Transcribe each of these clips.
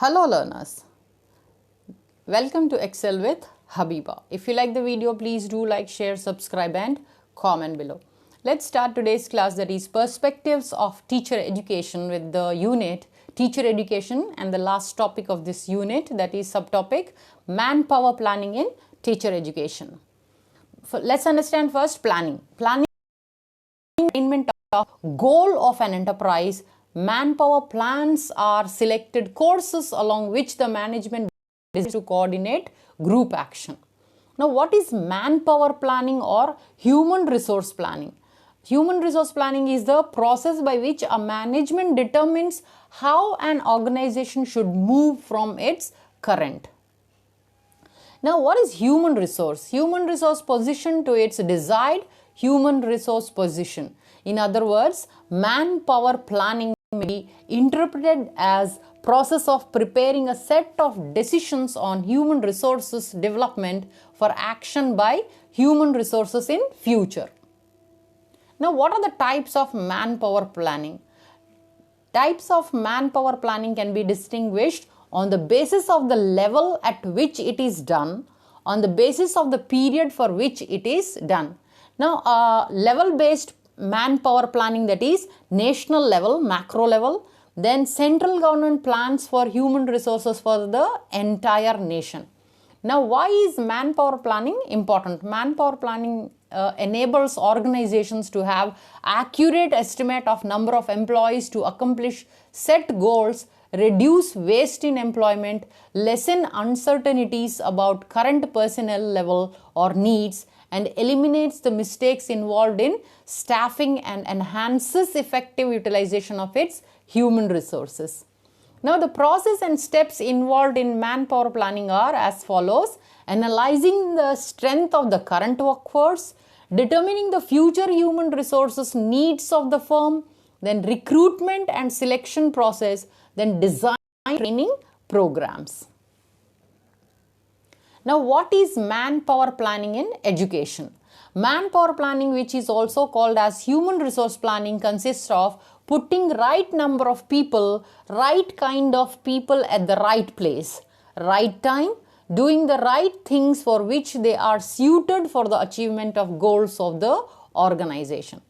Hello learners, welcome to Excel with Habeeba. If you like the video, please do like, share, subscribe and comment below. Let's start today's class, that is Perspectives of Teacher Education, with the unit Teacher Education and the last topic of this unit, that is subtopic Manpower Planning in Teacher Education. Let's understand first planning. Planning is the attainment of goal of an enterprise. Manpower plans are selected courses along which the management is to coordinate group action. Now, what is manpower planning or human resource planning? Human resource planning is the process by which a management determines how an organization should move from its current. Now, what is human resource? Human resource position to its desired human resource position. In other words, manpower planning may be interpreted as process of preparing a set of decisions on human resources development for action by human resources in future. Now, what are the types of manpower planning? Types of manpower planning can be distinguished on the basis of the level at which it is done, on the basis of the period for which it is done. Now, level-based manpower planning, that is national level, macro level, then central government plans for human resources for the entire nation. Now, why is manpower planning important? Manpower planning enables organizations to have accurate estimate of number of employees to accomplish set goals, reduce waste in employment, lessen uncertainties about current personnel level or needs, and eliminates the mistakes involved in staffing and enhances effective utilization of its human resources. Now, the process and steps involved in manpower planning are as follows: analyzing the strength of the current workforce, determining the future human resources needs of the firm, then recruitment and selection process, then design training programs. Now, what is manpower planning in education? Manpower planning, which is also called as human resource planning, consists of putting right number of people, right kind of people at the right place, right time, doing the right things for which they are suited for the achievement of goals of the organization.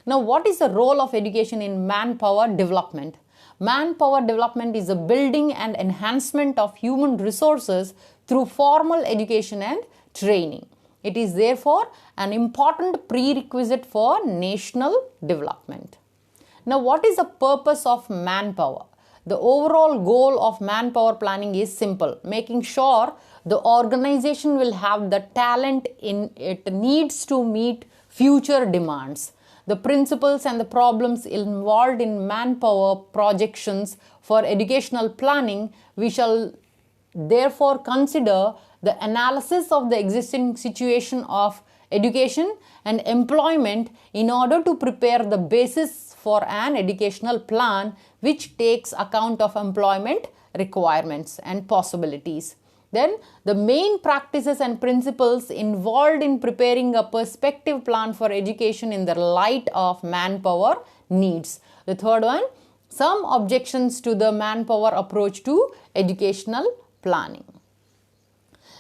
Now, what is the role of education in manpower development? Manpower development is the building and enhancement of human resources through formal education and training. It is therefore an important prerequisite for national development. Now, what is the purpose of manpower? The overall goal of manpower planning is simple: making sure the organization will have the talent it needs to meet future demands. The principles and the problems involved in manpower projections for educational planning, we shall therefore consider the analysis of the existing situation of education and employment in order to prepare the basis for an educational plan which takes account of employment requirements and possibilities. Then, the main practices and principles involved in preparing a perspective plan for education in the light of manpower needs. The third one, some objections to the manpower approach to educational planning.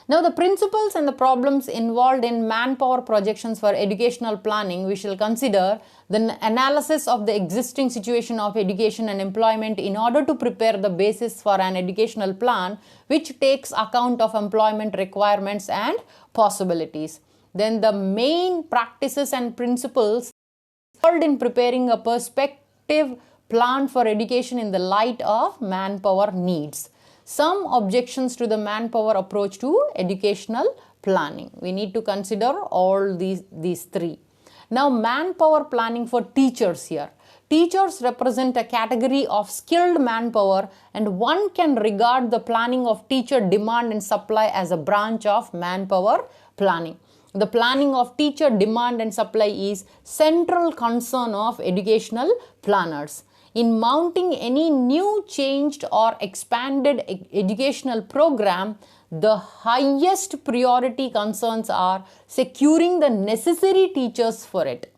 Now, the principles and the problems involved in manpower projections for educational planning, we shall consider the analysis of the existing situation of education and employment in order to prepare the basis for an educational plan which takes account of employment requirements and possibilities. Then, the main practices and principles involved in preparing a perspective plan for education in the light of manpower needs. Some objections to the manpower approach to educational planning. We need to consider all these three. Now, manpower planning for teachers here. Teachers represent a category of skilled manpower, and one can regard the planning of teacher demand and supply as a branch of manpower planning. The planning of teacher demand and supply is central concern of educational planners. In mounting any new, changed or expanded educational program, the highest priority concerns are securing the necessary teachers for it.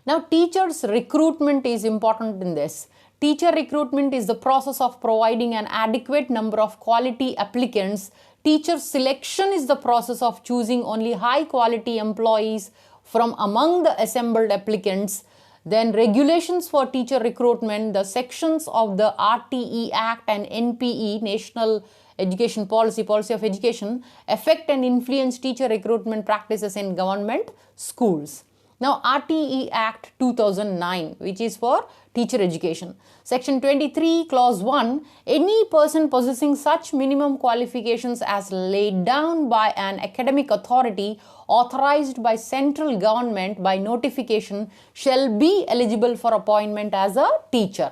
Now, teachers recruitment is important in this. Teacher recruitment is the process of providing an adequate number of quality applicants. Teacher selection is the process of choosing only high quality employees from among the assembled applicants. Then regulations for teacher recruitment, the sections of the RTE Act and NPE, National Education Policy, Policy of Education, affect and influence teacher recruitment practices in government schools. Now, RTE Act 2009, which is for teacher education. Section 23, Clause 1, any person possessing such minimum qualifications as laid down by an academic authority authorized by central government by notification shall be eligible for appointment as a teacher.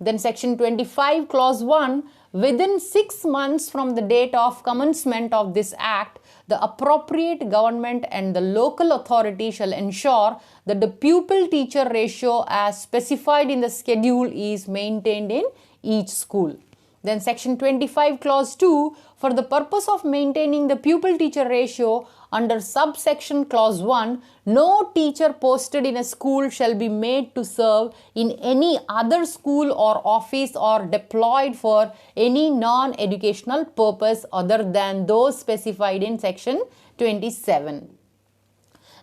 Then Section 25, Clause 1, within 6 months from the date of commencement of this Act, the appropriate government and the local authority shall ensure that the pupil-teacher ratio as specified in the schedule is maintained in each school. Then Section 25, Clause 2, for the purpose of maintaining the pupil-teacher ratio under subsection Clause 1, no teacher posted in a school shall be made to serve in any other school or office or deployed for any non-educational purpose other than those specified in Section 27.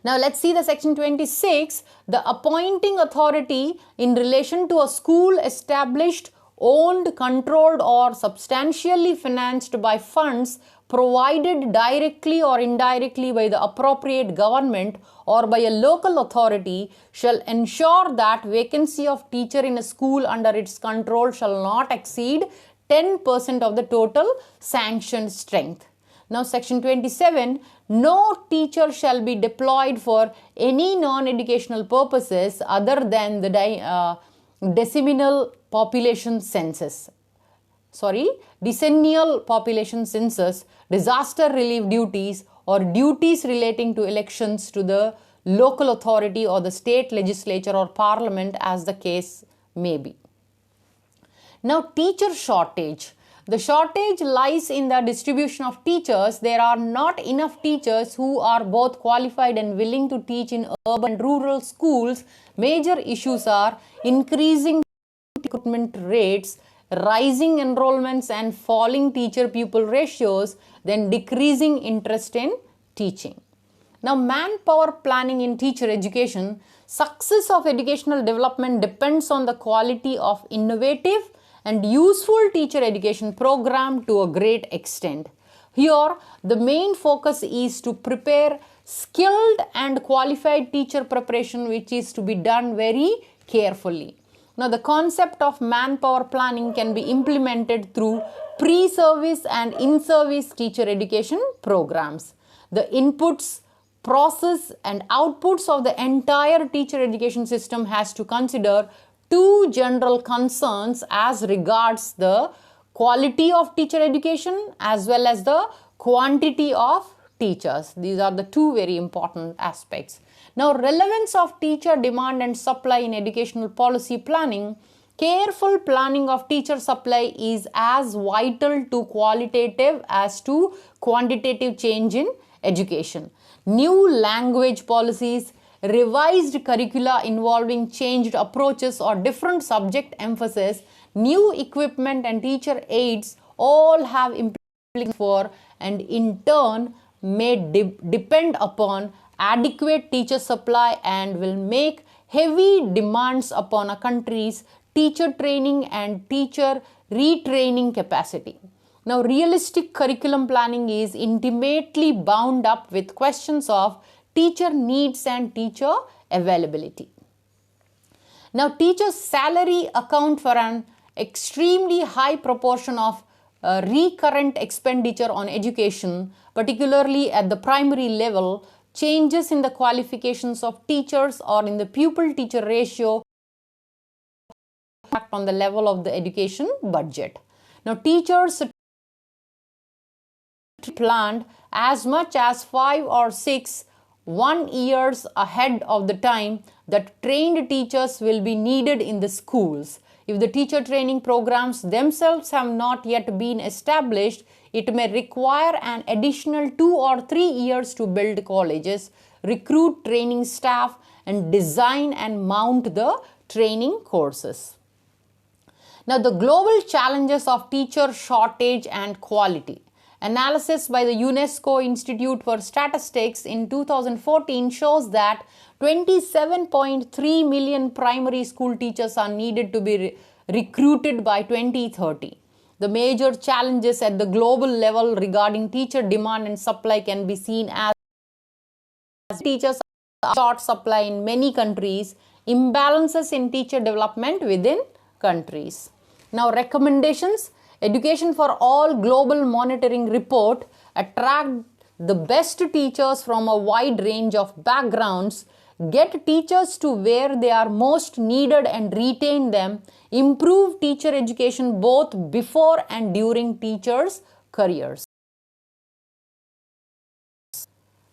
Now let's see the Section 26, the appointing authority in relation to a school established, owned, controlled or substantially financed by funds provided directly or indirectly by the appropriate government or by a local authority shall ensure that vacancy of teacher in a school under its control shall not exceed 10% of the total sanctioned strength. Now Section 27, no teacher shall be deployed for any non-educational purposes other than the decennial population census, disaster relief duties or duties relating to elections to the local authority or the state legislature or parliament as the case may be. Now teacher shortage. The shortage lies in the distribution of teachers. There are not enough teachers who are both qualified and willing to teach in urban and rural schools. Major issues are increasing recruitment rates, rising enrollments and falling teacher-pupil ratios, then decreasing interest in teaching. Now, manpower planning in teacher education. Success of educational development depends on the quality of innovative and useful teacher education program to a great extent. Here, the main focus is to prepare skilled and qualified teacher preparation, which is to be done very carefully. Now, the concept of manpower planning can be implemented through pre-service and in-service teacher education programs. The inputs, process and outputs of the entire teacher education system has to consider two general concerns as regards the quality of teacher education as well as the quantity of teachers. These are the two very important aspects. Now, relevance of teacher demand and supply in educational policy planning. Careful planning of teacher supply is as vital to qualitative as to quantitative change in education. New language policies, revised curricula involving changed approaches or different subject emphasis, new equipment and teacher aids all have implications for and in turn may depend upon adequate teacher supply and will make heavy demands upon a country's teacher training and teacher retraining capacity. Now, realistic curriculum planning is intimately bound up with questions of teacher needs and teacher availability. Now, teachers' salary account for an extremely high proportion of recurrent expenditure on education, particularly at the primary level. Changes in the qualifications of teachers or in the pupil-teacher ratio impact on the level of the education budget. Now, teachers planned as much as 5 or 6 years ahead of the time that trained teachers will be needed in the schools. If the teacher training programs themselves have not yet been established, it may require an additional 2 or 3 years to build colleges, recruit training staff, and design and mount the training courses. Now, the global challenges of teacher shortage and quality. Analysis by the UNESCO Institute for Statistics in 2014 shows that 27.3 million primary school teachers are needed to be recruited by 2030. The major challenges at the global level regarding teacher demand and supply can be seen as teachers are short supply in many countries, imbalances in teacher development within countries. Now, recommendations. Education for All Global Monitoring Report attract the best teachers from a wide range of backgrounds, get teachers to where they are most needed and retain them, improve teacher education both before and during teachers' careers.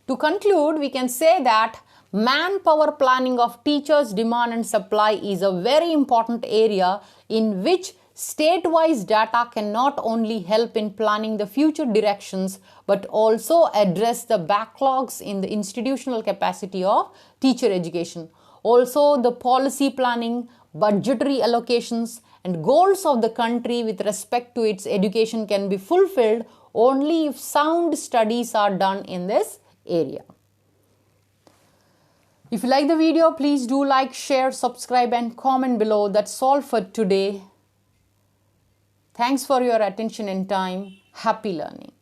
To conclude, we can say that manpower planning of teachers' demand and supply is a very important area in which state-wise data can not only help in planning the future directions but also address the backlogs in the institutional capacity of teacher education. Also, the policy planning, budgetary allocations, and goals of the country with respect to its education can be fulfilled only if sound studies are done in this area. If you like the video, please do like, share, subscribe, and comment below. That's all for today. Thanks for your attention and time. Happy learning.